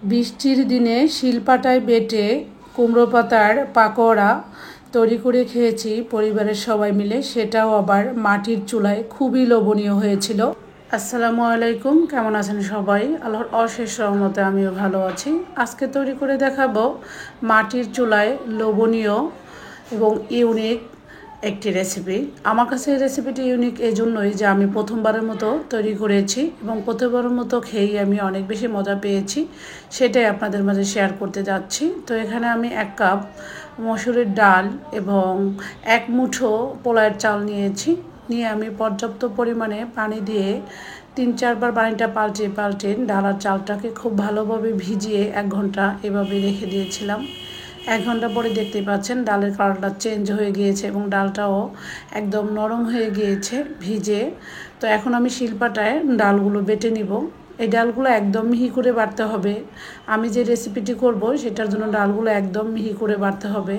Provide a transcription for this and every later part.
বৃষ্টির দিনে শিলপাটায় বেটে কুমড়ো পাতার পাকোড়া তৈরি করে খেয়েছি পরিবারের সবাই মিলে, সেটাও আবার মাটির চুলায়। খুবই লোভনীয় হয়েছিল। আসসালামু আলাইকুম, কেমন আছেন সবাই? আল্লাহর অশেষ রহমতে আমিও ভালো আছি। আজকে তৈরি করে দেখাবো মাটির চুলায় লোভনীয় এবং ইউনিক একটি রেসিপি। আমার কাছে এই রেসিপিটি ইউনিক এই জন্যই যে আমি প্রথমবারের মতো তৈরি করেছি এবং প্রথমবারের মতো খেয়েই আমি অনেক বেশি মজা পেয়েছি। সেটাই আপনাদের মাঝে শেয়ার করতে যাচ্ছি। তো এখানে আমি 1 কাপ মসুরের ডাল এবং 1 মুঠো পোলাওয়ের চাল নিয়ে আমি পর্যাপ্ত পরিমাণে পানি দিয়ে 3-4 বার পানিটা পাল্টে ডাল আর চালটাকে খুব ভালোভাবে ভিজিয়ে 1 ঘন্টা এভাবে রেখে দিয়েছিলাম। 1 ঘন্টা পরে দেখতে পাচ্ছেন ডালের কালারটা চেঞ্জ হয়ে গিয়েছে এবং ডালটাও একদম নরম হয়ে গিয়েছে ভিজে। তো এখন আমি শিলপাটায় ডালগুলো বেটে নিব। এই ডালগুলো একদম মিহি করে বাটতে হবে। আমি যে রেসিপিটি করব সেটার জন্য ডালগুলো একদম মিহি করে বাটতে হবে।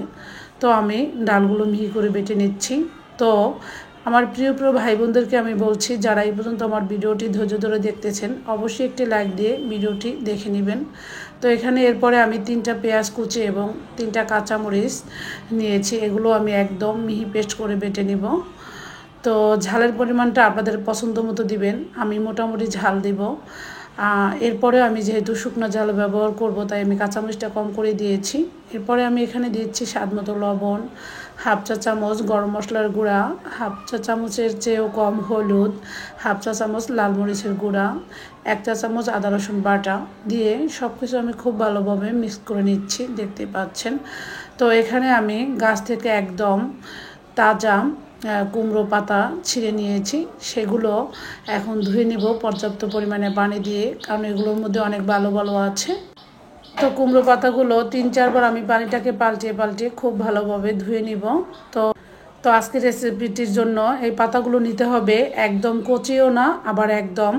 তো আমি ডালগুলো মিহি করে বেটে নিচ্ছি। তো আমার প্রিয় ভাই বোনদেরকে আমি বলছি, যারা এই পর্যন্ত আমার ভিডিওটি ধৈর্য ধরে দেখতেছেন, অবশ্যই একটি লাইক দিয়ে ভিডিওটি দেখে নেবেন। তো এখানে এরপরে আমি 3টা পেঁয়াজ কুচি এবং 3টা কাঁচামরিচ নিয়েছি। এগুলো আমি একদম মিহি পেস্ট করে বেটে নিব। তো ঝালের পরিমাণটা আপনাদের পছন্দ মতো দিবেন। আমি মোটামুটি ঝাল দিব। এরপরে আমি যেহেতু শুকনো ঝাল ব্যবহার করব, তাই আমি কাঁচামরিচটা কম করে দিয়েছি। এরপরে আমি এখানে দিচ্ছি স্বাদ মতো লবণ, 1/2 চা চামচ গরম মশলার গুঁড়া, 1/2 চা চামচের চেয়েও কম হলুদ, 1/2 চা চামচ লাল মরিচের গুঁড়া, 1 চা চামচ আদা রসুন বাটা দিয়ে সব কিছু আমি খুব ভালোভাবে মিক্স করে নিচ্ছি, দেখতে পাচ্ছেন। তো এখানে আমি গাছ থেকে একদম তাজা কুমড়ো পাতা ছিঁড়ে নিয়েছি। সেগুলো এখন ধুয়ে নেব পর্যাপ্ত পরিমাণে পানি দিয়ে, কারণ এগুলোর মধ্যে অনেক ভালো আছে। তো কুমড়ো পাতাগুলো 3-4 বার আমি পানিটাকে পাল্টে খুব ভালোভাবে ধুয়ে নিব। তো তো আজকের রেসিপিটির জন্য এই পাতাগুলো নিতে হবে একদম কচিও না, আবার একদম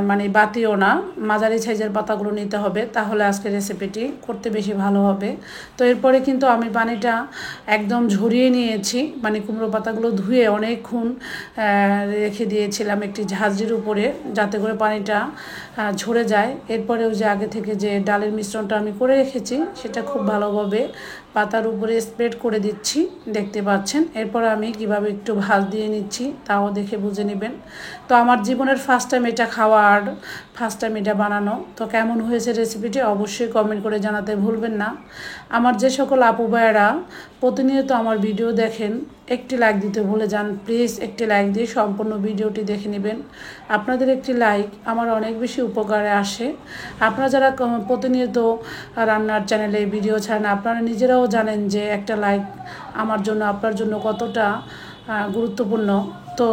মানে বাতিও না, মাঝারি সাইজের পাতাগুলো নিতে হবে, তাহলে আজকের রেসিপিটি করতে বেশি ভালো হবে। তো এরপরে কিন্তু আমি পানিটা একদম ঝরিয়ে নিয়েছি, মানে কুমড়ো পাতাগুলো ধুয়ে অনেকক্ষণ রেখে দিয়েছিলাম একটি ঝাঁঝরির উপরে, যাতে করে পানিটা ঝরে যায়। এরপরে ওই যে আগে থেকে যে ডালের মিশ্রণটা আমি করে রেখেছি সেটা খুব ভালোভাবে পাতার উপরে স্প্রেড করে দিচ্ছি, দেখতে পাচ্ছেন। এরপর আমি কিভাবে একটু ভাজ দিয়ে নিচ্ছি তাও দেখে বুঝে নেবেন। তো আমার জীবনের ফার্স্ট টাইম এটা খাওয়া আর ফার্স্ট টাইম এটা বানানো। তো কেমন হয়েছে রেসিপিটি অবশ্যই কমেন্ট করে জানাতে ভুলবেন না। আমার যে সকল আপু ভাইয়েরা প্রতিনিয়ত আমার ভিডিও দেখেন, একটি লাইক দিতে ভুলে যান। প্লিজ একটি লাইক দিয়ে সম্পূর্ণ ভিডিওটি দেখে নেবেন। আপনাদের একটি লাইক আমার অনেক বেশি উপকারে আসে। আপনারা যারা প্রতিনিয়ত রান্নার চ্যানেলে ভিডিও ছাড়েন, আপনারা নিজেরাও জানেন যে একটা লাইক আমার জন্য, আপনার জন্য কতটা গুরুত্বপূর্ণ। তো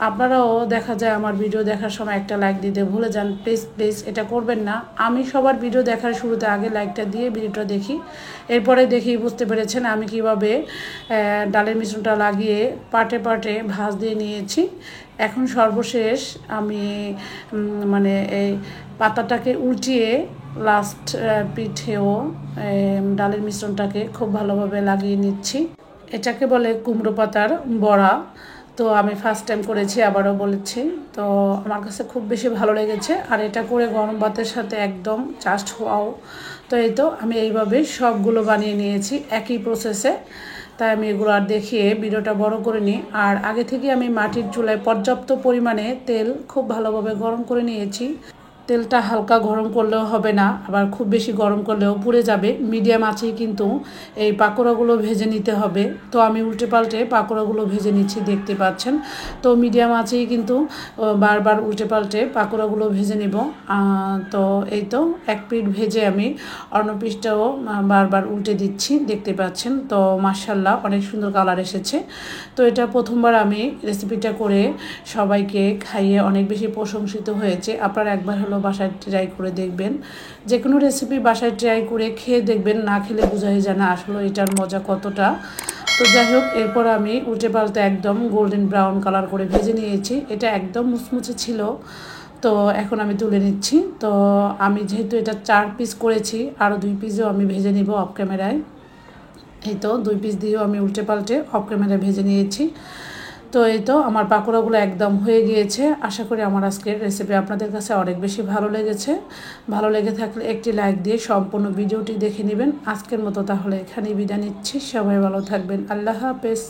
আপনারাও দেখা যায় আমার ভিডিও দেখার সময় একটা লাইক দিতে ভুলে যান। প্লিজ এটা করবেন না। আমি সবার ভিডিও দেখার শুরুতে আগে লাইকটা দিয়ে ভিডিওটা দেখি, এরপরে দেখি বুঝতে পেরেছেন আমি কিভাবে ডালের মিশ্রণটা লাগিয়ে পাটে ভাঁজ দিয়ে নিয়েছি। এখন সর্বশেষ আমি মানে এই পাতাটাকে উল্টিয়ে লাস্ট পিঠেও ডালের মিশ্রণটাকে খুব ভালোভাবে লাগিয়ে নিচ্ছি। এটাকে বলে কুমড়ো পাতার বড়া। তো আমি ফার্স্ট টাইম করেছি, আবারও বলেছি। তো আমার কাছে খুব বেশি ভালো লেগেছে, আর এটা করে গরম ভাতের সাথে একদম জাস্ট ওয়াও। তো এই তো আমি এইভাবে সবগুলো বানিয়ে নিয়েছি একই প্রসেসে। তাই আমি এগুলো আর দেখিয়ে ভিডিওটা বড় করে নিই। আর আগে থেকে আমি মাটির চুলায় পর্যাপ্ত পরিমাণে তেল খুব ভালোভাবে গরম করে নিয়েছি। তেলটা হালকা গরম করলেও হবে না, আবার খুব বেশি গরম করলেও পুড়ে যাবে। মিডিয়াম আঁচেই কিন্তু এই পাকোড়াগুলো ভেজে নিতে হবে। তো আমি উল্টে পাল্টে পাকোড়াগুলো ভেজে নিচ্ছি, দেখতে পাচ্ছেন। তো মিডিয়াম আঁচেই কিন্তু বারবার উল্টে পাল্টে পাকোড়াগুলো ভেজে নিব। তো এই তো এক পিঠ ভেজে আমি অন্য পিঠটাও বারবার উল্টে দিচ্ছি, দেখতে পাচ্ছেন। তো মাশাআল্লাহ অনেক সুন্দর কালার এসেছে। তো এটা প্রথমবার আমি রেসিপিটা করে সবাইকে খাইয়ে অনেক বেশি প্রশংসিত হয়েছে। আপনারা একবার হলো বাসায় ট্রাই করে দেখবেন। যে কোনো রেসিপি বাসায় ট্রাই করে খেয়ে দেখবেন, না খেলে বোঝাই যায় না আসলে এটার মজা কতটা। তো যাই হোক, এরপর আমি উল্টে পাল্টে একদম গোল্ডেন ব্রাউন কালার করে ভেজে নিয়েছি। এটা একদম মুচমুচে ছিল। তো এখন আমি তুলে নিচ্ছি। তো আমি যেহেতু এটা 4 পিস করেছি, আরও 2 পিসও আমি ভেজে নিব অফ ক্যামেরায়। এই তো 2 পিস দিয়েও আমি উল্টে পাল্টে অফ ক্যামেরায় ভেজে নিয়েছি। তো এই তো আমার পাকোড়াগুলো একদম হয়ে গিয়েছে। আশা করি আমার আজকের রেসিপি আপনাদের কাছে অনেক বেশি ভালো লেগেছে। ভালো লেগে থাকলে একটি লাইক দিয়ে সম্পূর্ণ ভিডিওটি দেখে নেবেন। আজকের মতো তাহলে এখানেই বিদায় নিচ্ছি। সবাই ভালো থাকবেন। আল্লাহ হাফেজ।